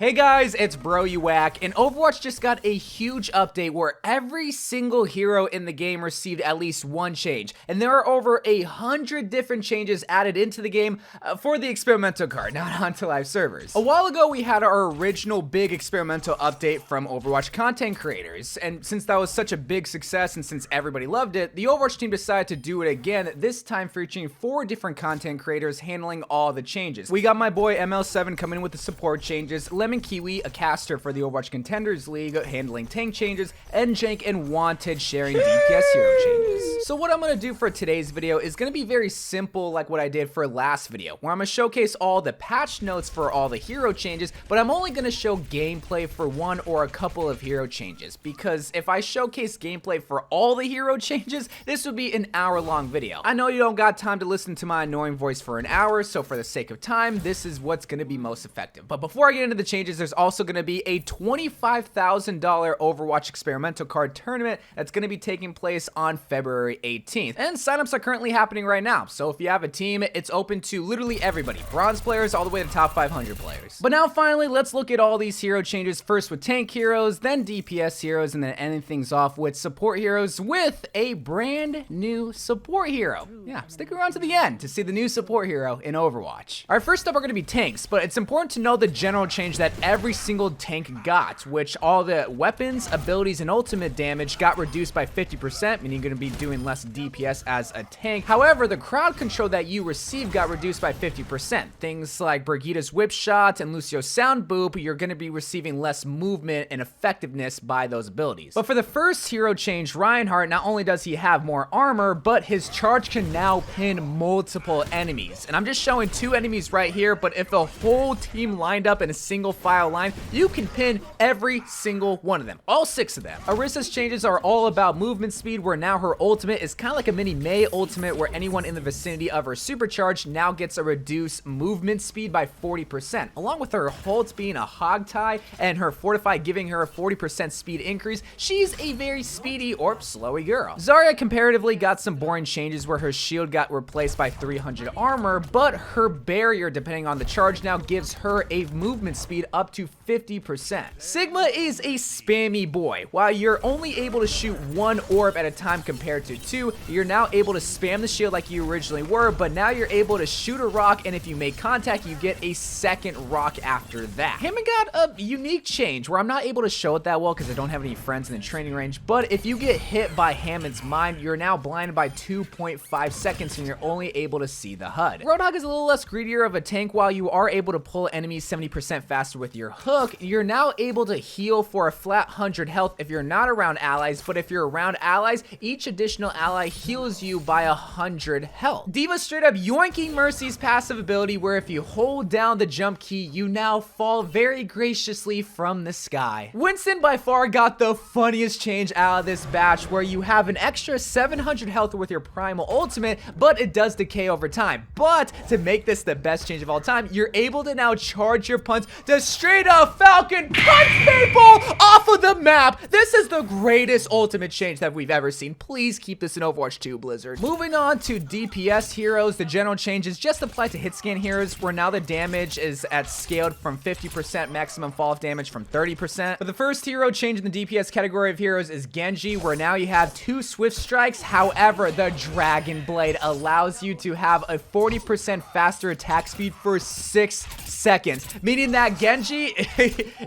Hey guys, it's Bro You Whack, and Overwatch just got a huge update where every single hero in the game received at least one change, and there are over 100 different changes added into the game for the experimental card, not onto live servers. A while ago, we had our original big experimental update from Overwatch content creators, and since that was such a big success and since everybody loved it, the Overwatch team decided to do it again, this time featuring 4 different content creators handling all the changes. We got my boy ML7 coming in with the support changes, Lemon Kiwi, a caster for the Overwatch Contenders League, handling tank changes, and Jank and Wanted sharing DPS hero changes. So what I'm going to do for today's video is going to be very simple like what I did for last video, where I'm going to showcase all the patch notes for all the hero changes, but I'm only going to show gameplay for one or a couple of hero changes, because if I showcase gameplay for all the hero changes, this would be an hour-long video. I know you don't got time to listen to my annoying voice for an hour, so for the sake of time, this is what's going to be most effective. But before I get into the changes, there's also going to be a $25,000 Overwatch experimental card tournament that's going to be taking place on February 18th. And signups are currently happening right now. So if you have a team, it's open to literally everybody, bronze players all the way to top 500 players. But now finally, let's look at all these hero changes, first with tank heroes, then DPS heroes, and then ending things off with support heroes with a brand new support hero. Yeah, stick around to the end to see the new support hero in Overwatch. All right, first up are going to be tanks, but it's important to know the general change that every single tank got, which all the weapons, abilities, and ultimate damage got reduced by 50%, meaning you're going to be doing less DPS as a tank. However, the crowd control that you receive got reduced by 50%. Things like Brigitte's whip shot and Lucio's sound boop, you're going to be receiving less movement and effectiveness by those abilities. But for the first hero change, Reinhardt, not only does he have more armor, but his charge can now pin multiple enemies. And I'm just showing 2 enemies right here, but if a whole team lined up in a single file line, you can pin every single one of them, all 6 of them. Orisa's changes are all about movement speed, where now her ultimate is kind of like a mini Mei ultimate, where anyone in the vicinity of her supercharge now gets a reduced movement speed by 40%, along with her ult being a hog tie and her fortify giving her a 40% speed increase. She's a very speedy or slowy girl. Zarya comparatively got some boring changes, where her shield got replaced by 300 armor, but her barrier, depending on the charge, now gives her a movement speed up to 50%. Sigma is a spammy boy. While you're only able to shoot 1 orb at a time compared to 2, you're now able to spam the shield like you originally were, but now you're able to shoot a rock, and if you make contact, you get a second rock after that. Hammond got a unique change, where I'm not able to show it that well because I don't have any friends in the training range, but if you get hit by Hammond's mine, you're now blinded by 2.5 seconds, and you're only able to see the HUD. Roadhog is a little less greedier of a tank. While you are able to pull enemies 70% faster with your hook, you're now able to heal for a flat 100 health if you're not around allies, but if you're around allies, each additional ally heals you by 100 health. D.Va straight up yoinking Mercy's passive ability, where if you hold down the jump key, you now fall very graciously from the sky. Winston by far got the funniest change out of this batch, where you have an extra 700 health with your primal ultimate, but it does decay over time. But to make this the best change of all time, you're able to now charge your punch to straight up Falcon punch people off of the map. This is the greatest ultimate change that we've ever seen. Please keep this in Overwatch 2, Blizzard. Moving on to DPS heroes, the general changes just apply to hit scan heroes, where now the damage is at scaled from 50%, maximum fall off damage from 30%. But the first hero change in the DPS category of heroes is Genji, where now you have 2 swift strikes. However, the Dragon Blade allows you to have a 40% faster attack speed for 6 seconds, meaning that Genji,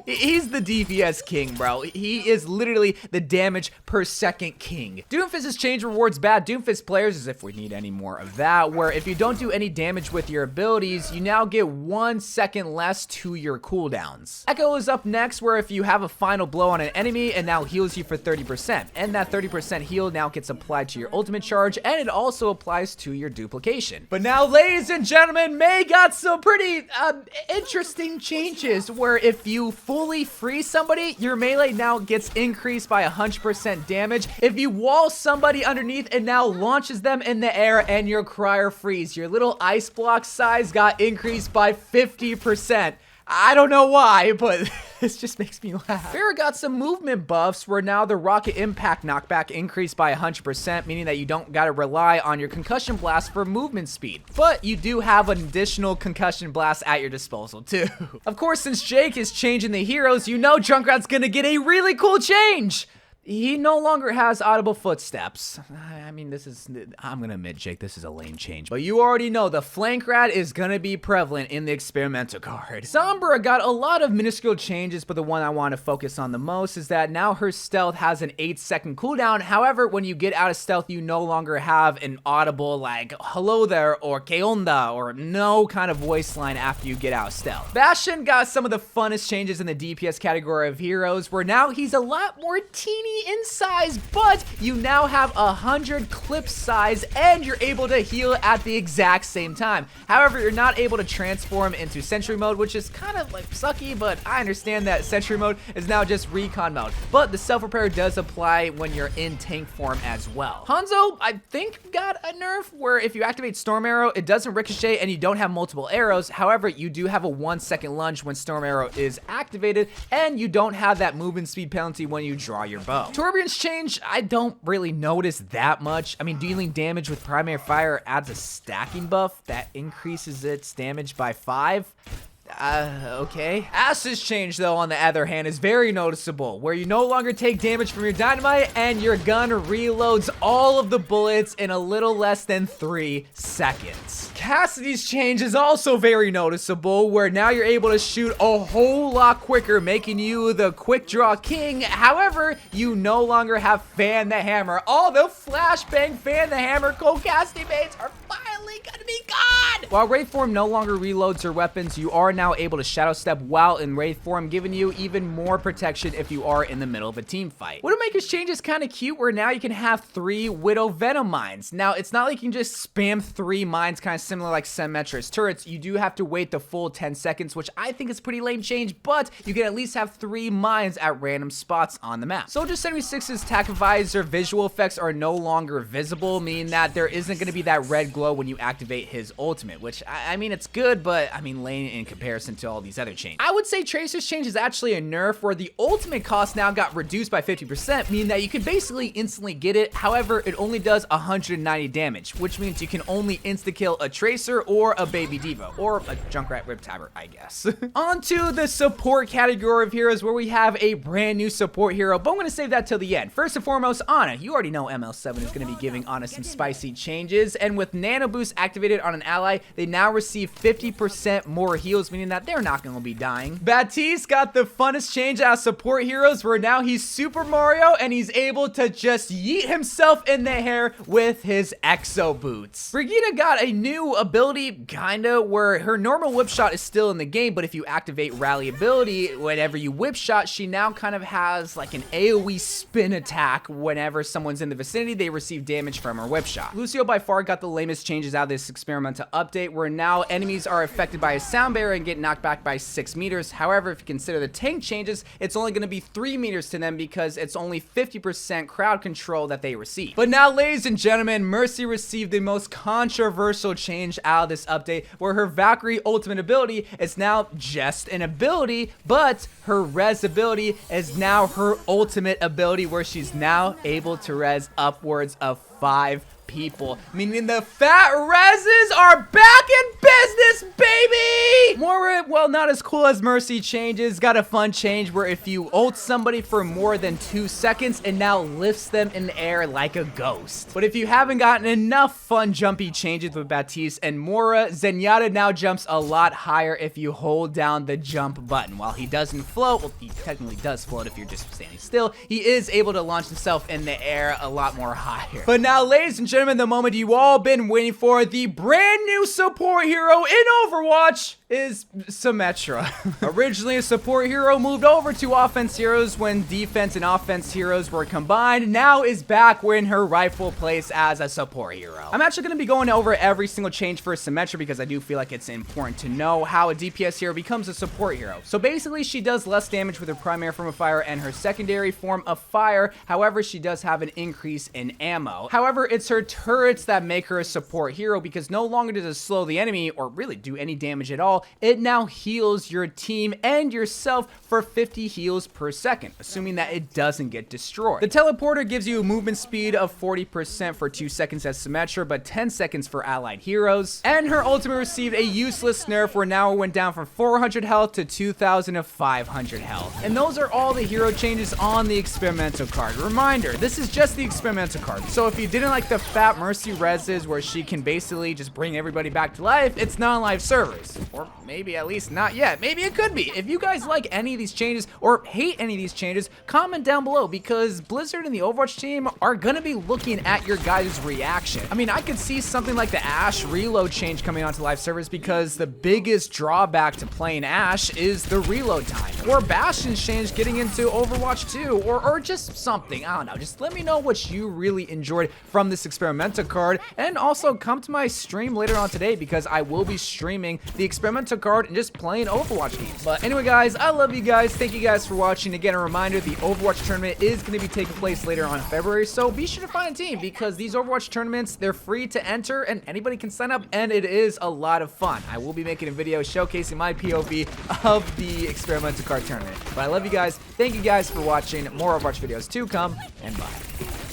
he's the DPS king, bro. He is literally the damage per second king. Doomfist's change rewards bad Doomfist players, as if we need any more of that, where if you don't do any damage with your abilities, you now get 1 second less to your cooldowns. Echo is up next, where if you have a final blow on an enemy, it now heals you for 30%, and that 30% heal now gets applied to your ultimate charge, and it also applies to your duplication. But now, ladies and gentlemen, Mei got some pretty interesting changes, where if you fully freeze somebody, your melee now gets increased by 100% damage. If you wall somebody underneath, it now launches them in the air, and your crier freeze. Your little ice block size got increased by 50%. I don't know why, but This just makes me laugh. Pharah got some movement buffs where now the rocket impact knockback increased by 100%, meaning that you don't gotta rely on your concussion blast for movement speed. But you do have an additional concussion blast at your disposal too. Of course, since Jake is changing the heroes, you know Junkrat's gonna get a really cool change. He no longer has audible footsteps. I mean, I'm gonna admit, Jake, this is a lame change. But you already know the flank rat is gonna be prevalent in the experimental card. Sombra got a lot of minuscule changes, but the one I want to focus on the most is that now her stealth has an 8-second cooldown. However, when you get out of stealth, you no longer have an audible like, hello there, or que onda, or no kind of voice line after you get out of stealth. Bastion got some of the funnest changes in the DPS category of heroes, where now he's a lot more teeny in size, but you now have 100 clip size and you're able to heal at the exact same time. However, you're not able to transform into sentry mode, which is kind of like sucky, but I understand that sentry mode is now just recon mode. But the self repair does apply when you're in tank form as well. Hanzo, I think, got a nerf where if you activate Storm Arrow, it doesn't ricochet and you don't have multiple arrows. However, you do have a 1-second lunge when Storm Arrow is activated, and you don't have that movement speed penalty when you draw your bow. Torbjorn's change, I don't really notice that much. I mean, dealing damage with primary fire adds a stacking buff that increases its damage by 5. Okay. Acid change, though, on the other hand, is very noticeable, where you no longer take damage from your dynamite and your gun reloads all of the bullets in a little less than 3 seconds. Cassidy's change is also very noticeable, where now you're able to shoot a whole lot quicker, making you the quick draw king. However, you no longer have Fan the Hammer. All the flashbang Fan the Hammer Cole Cassidy mates are finally gonna be gone! While Wraith form no longer reloads her weapons, you are now able to shadow step while in Wraith form, giving you even more protection if you are in the middle of a team fight. Widowmaker's change is kind of cute, where now you can have 3 Widow Venom mines. Now, it's not like you can just spam 3 mines, kind of similar like Symmetra's turrets. You do have to wait the full 10 seconds, which I think is a pretty lame change, but you can at least have 3 mines at random spots on the map. Soldier 76's Tac Visor visual effects are no longer visible, meaning that there isn't going to be that red glow when you activate his ultimate, which, I mean, it's good, but, I mean, lame in comparison to all these other changes. I would say Tracer's change is actually a nerf, where the ultimate cost now got reduced by 50%, meaning that you can basically instantly get it. However, it only does 190 damage, which means you can only insta-kill a Tracer or a Baby Devo, or a Junkrat Riptimer, I guess. On to the support category of heroes, where we have a brand new support hero, but I'm going to save that till the end. First and foremost, Ana. You already know ML7 is going to be giving Ana some spicy changes, and with Nano Boost activated on an ally, they now receive 50% more heals, meaning that they're not going to be dying. Batiste got the funnest change out of support heroes, where now he's Super Mario and he's able to just yeet himself in the hair with his Exo Boots. Brigitte got a new ability, kinda, where her normal whip shot is still in the game, but if you activate rally ability, whenever you whip shot, she now kind of has like an AoE spin attack. Whenever someone's in the vicinity, they receive damage from her whip shot. Lucio by far got the lamest changes out of this experimental update, where now enemies are affected by a sound barrier and get knocked back by 6 meters. However, if you consider the tank changes, it's only going to be 3 meters to them, because it's only 50% crowd control that they receive. But now, ladies and gentlemen, Mercy received the most controversial change out of this update, where her Valkyrie ultimate ability is now just an ability, but her res ability is now her ultimate ability, where she's now able to res upwards of 5 people, meaning the fat reses are back in business, baby! More, well, not as cool as Mercy changes. Got a fun change where if you ult somebody for more than 2 seconds, it now lifts them in the air like a ghost. But if you haven't gotten enough fun jumpy changes with Batiste and Mora, Zenyatta now jumps a lot higher if you hold down the jump button. While he doesn't float, well, he technically does float if you're just standing still, he is able to launch himself in the air a lot more higher. But now, ladies and gentlemen, the moment you all been waiting for, the brand new support hero in Overwatch is Symmetra. Originally a support hero, moved over to offense heroes when defense and offense heroes were combined, now is back when her rightful place as a support hero. I'm actually going to be going over every single change for Symmetra, because I do feel like it's important to know how a DPS hero becomes a support hero. So basically, she does less damage with her primary form of fire and her secondary form of fire. However, she does have an increase in ammo. However, it's her turrets that make her a support hero, because no longer does it slow the enemy or really do any damage at all. It now heals your team and yourself for 50 heals per second, assuming that it doesn't get destroyed. The teleporter gives you a movement speed of 40% for 2 seconds as Symmetra, but 10 seconds for allied heroes. And her ultimate received a useless nerf where now it went down from 400 health to 2,500 health. And those are all the hero changes on the experimental card. Reminder, this is just the experimental card. So if you didn't like the Fat Mercy reses where she can basically just bring everybody back to life, it's not on live servers. Or maybe at least not yet. Maybe it could be. If you guys like any of these changes or hate any of these changes, comment down below, because Blizzard and the Overwatch team are gonna be looking at your guys' reaction. I mean, I could see something like the Ashe reload change coming onto live servers, because the biggest drawback to playing Ashe is the reload time. Or Bastion's change getting into Overwatch 2, or just something. I don't know. Just let me know what you really enjoyed from this experimental card, and also come to my stream later on today, because I will be streaming the experimental card and just playing Overwatch games. But anyway, guys, I love you guys. Thank you guys for watching. Again, a reminder, the Overwatch tournament is going to be taking place later on in February, so be sure to find a team, because these Overwatch tournaments, they're free to enter and anybody can sign up, and it is a lot of fun. I will be making a video showcasing my POV of the experimental card tournament. But I love you guys. Thank you guys for watching. More Overwatch videos to come, and bye.